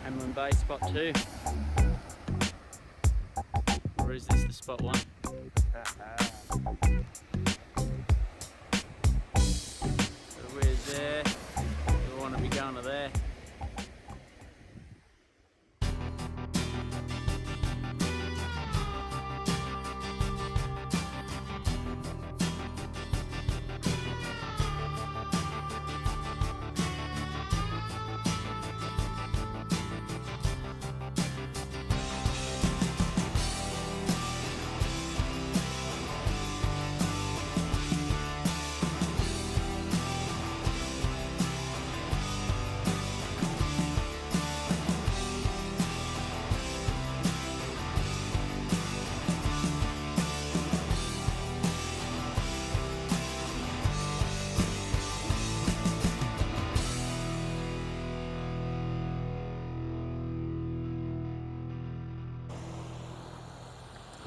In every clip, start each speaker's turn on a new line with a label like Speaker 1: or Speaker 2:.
Speaker 1: Hamelin Bay, spot 2. Or is this the spot 1? So where's there? We want to be going to there.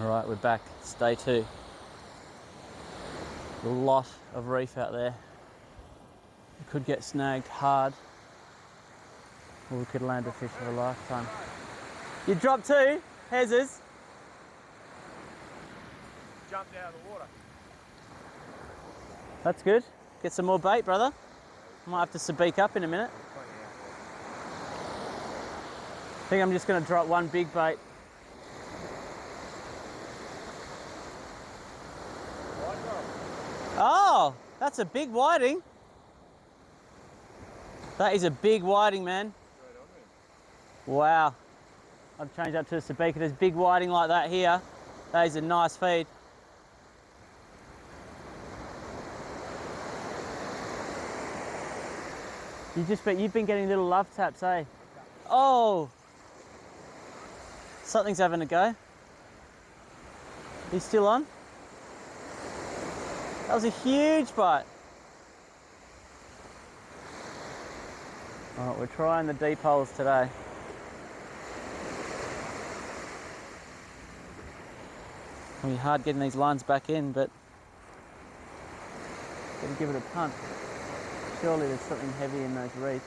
Speaker 1: Alright, we're back. It's day 2. A lot of reef out there. We could get snagged hard, or we could land a fish of a lifetime. You dropped 2 Hezzers.
Speaker 2: Jumped out of the water.
Speaker 1: That's good. Get some more bait, brother. Might have to sabik up in a minute. I think I'm just going to drop one big bait. Oh, that's a big whiting. That is a big whiting, man. Wow. I've changed that to a sabika. There's big whiting like that here. That is a nice feed. You've been getting little love taps, eh? Oh, something's having a go. He's still on. That was a huge bite. All right, we're trying the deep holes today. It'll be hard getting these lines back in, but gotta give it a punt. Surely there's something heavy in those reefs.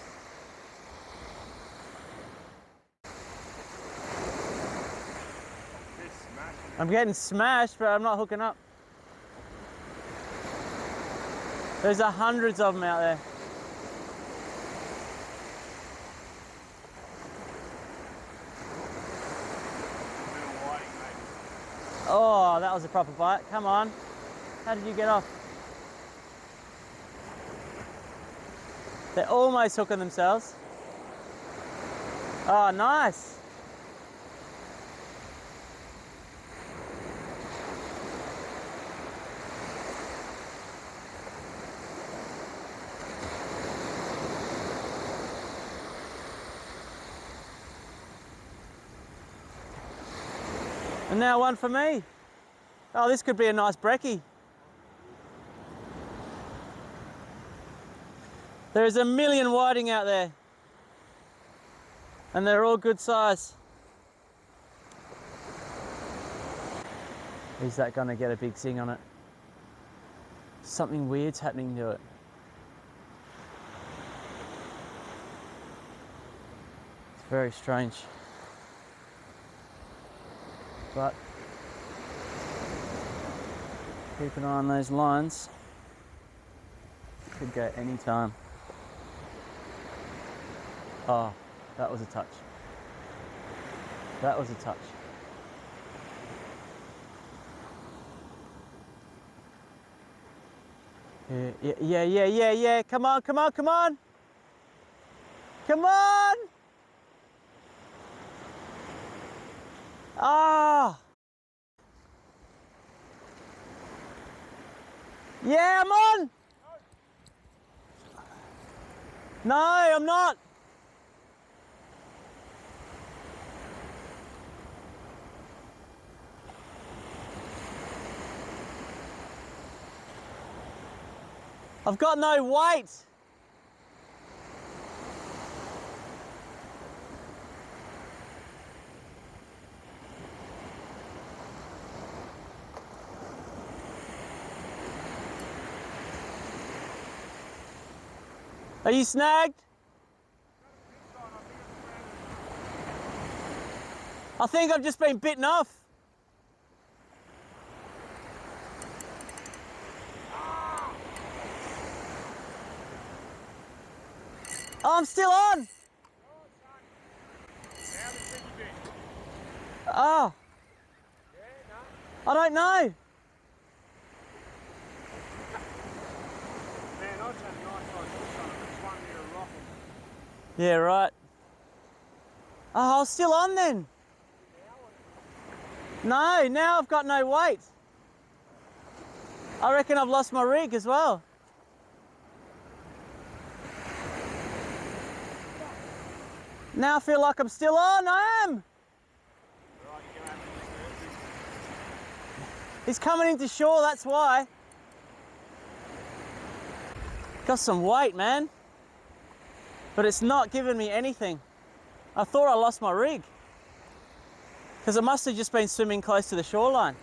Speaker 1: I'm getting smashed, but I'm not hooking up. There's hundreds of them out there. Oh, that was a proper bite. Come on. How did you get off? They're almost hooking themselves. Oh, nice. And now one for me. Oh, this could be a nice brekkie. There's a million whiting out there. And they're all good size. Is that gonna get a big zing on it? Something weird's happening to it. It's very strange. But keep an eye on those lines. Could go any time. Oh, that was a touch. That was a touch. Yeah. Come on. Come on! Ah! Yeah, I'm on! No, I'm not. I've got no weight. Are you snagged? I think I've just been bitten off. Oh, I'm still on. Oh. I don't know.
Speaker 2: Man, I just had a nice size fish on it. It's one near a rock.
Speaker 1: Yeah, right. Oh, I was still on then. No, now I've got no weight. I reckon I've lost my rig as well. Now I feel like I'm still on. I am.
Speaker 2: Right, you go have a
Speaker 1: He's coming into shore, that's why. Got some weight, man. But it's not giving me anything. I thought I lost my rig. Because I must have just been swimming close to the shoreline.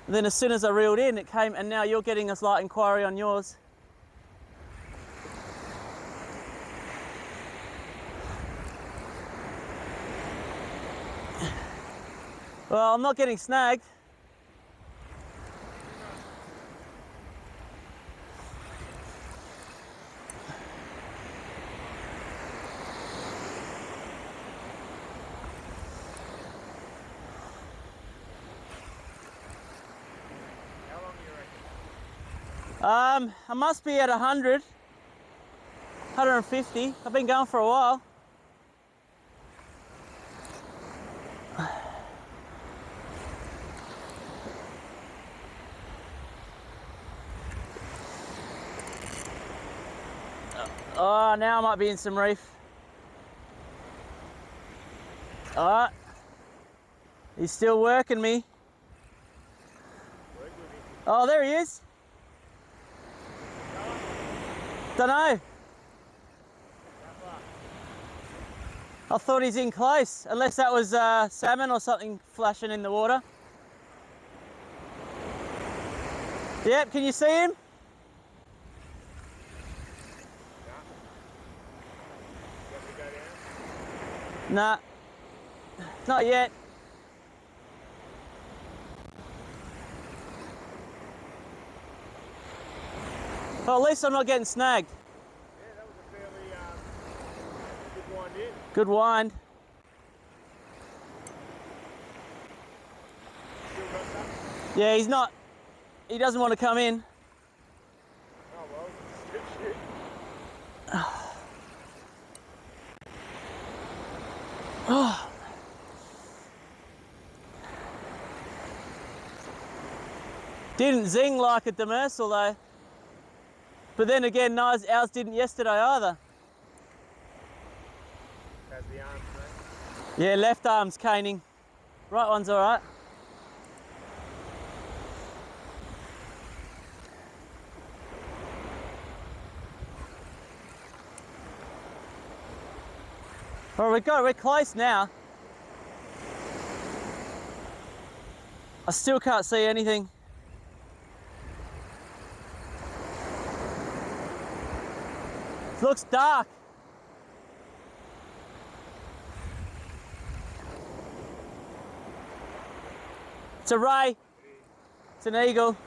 Speaker 1: And then as soon as I reeled in, it came, and now you're getting a slight inquiry on yours. Well, I'm not getting snagged.
Speaker 2: How long do you reckon?
Speaker 1: I must be at 100, 150. I've been going for a while. Oh, now I might be in some reef. Alright. He's still working me.
Speaker 2: Work with him.
Speaker 1: Oh, there he is. Don't know.
Speaker 2: How far?
Speaker 1: I thought he's in close, unless that was salmon or something flashing in the water. Yep, can you see him?
Speaker 2: You have to go down?
Speaker 1: Nah, not yet. Well, at least I'm not getting snagged.
Speaker 2: Yeah, that was a fairly good wind in.
Speaker 1: Good wind.
Speaker 2: Still got some?
Speaker 1: Yeah, he doesn't want to come in.
Speaker 2: Oh well, still shoot.
Speaker 1: Didn't zing like a Demersal though. But then again, ours didn't yesterday either.
Speaker 2: How's the arms, mate?
Speaker 1: Yeah, left arm's caning. Right one's all right. Well, we're close now. I still can't see anything. It looks dark. It's a ray. It's an eagle.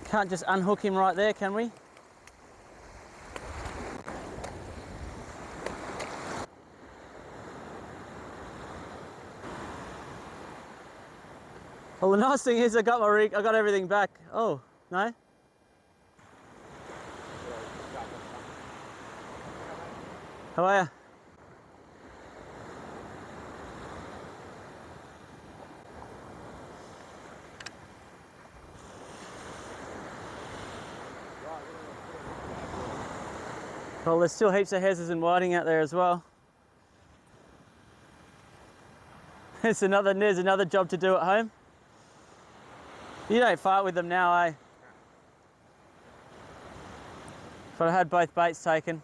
Speaker 1: Can't just unhook him right there, can we? Well, the nice thing is I got my rig, I got everything back. Oh, no? How are you? Well, there's still heaps of hezzers and whiting out there as well. There's another job to do at home. You don't fight with them now, eh? But I had both baits taken.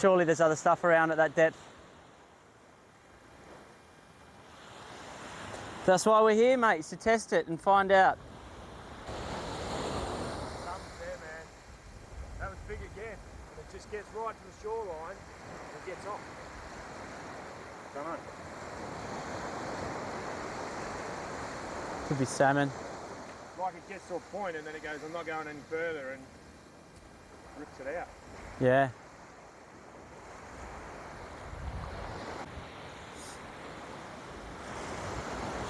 Speaker 1: Surely there's other stuff around at that depth. That's why we're here, mates, to test it and find out.
Speaker 2: Something's there, man. That was big again. And it just gets right to the shoreline and gets off. Don't know.
Speaker 1: Could be salmon.
Speaker 2: Like it gets to a point and then it goes, I'm not going any further, and rips it out.
Speaker 1: Yeah.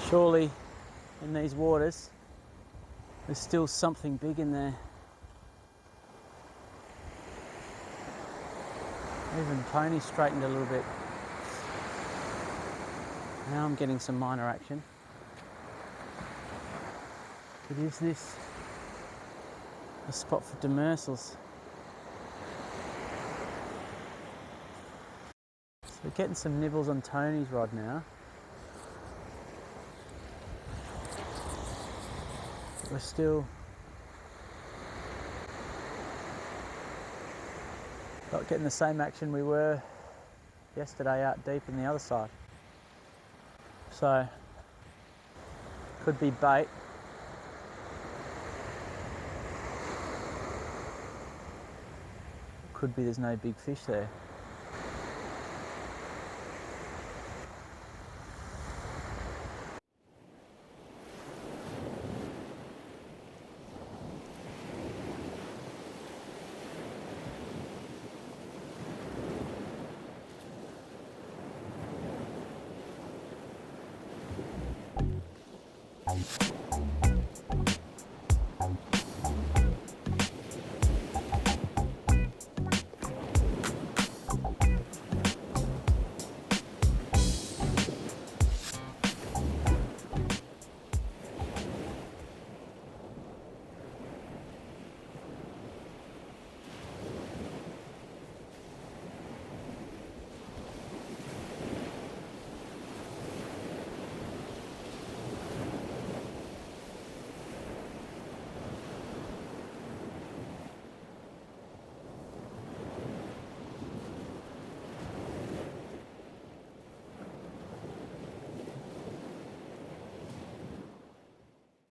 Speaker 1: Surely in these waters there's still something big in there. Even Tony straightened a little bit. Now I'm getting some minor action. But is this a spot for demersals? So we're getting some nibbles on Tony's rod now. But we're still not getting the same action we were yesterday out deep in the other side. So, could be bait. Could be there's no big fish there.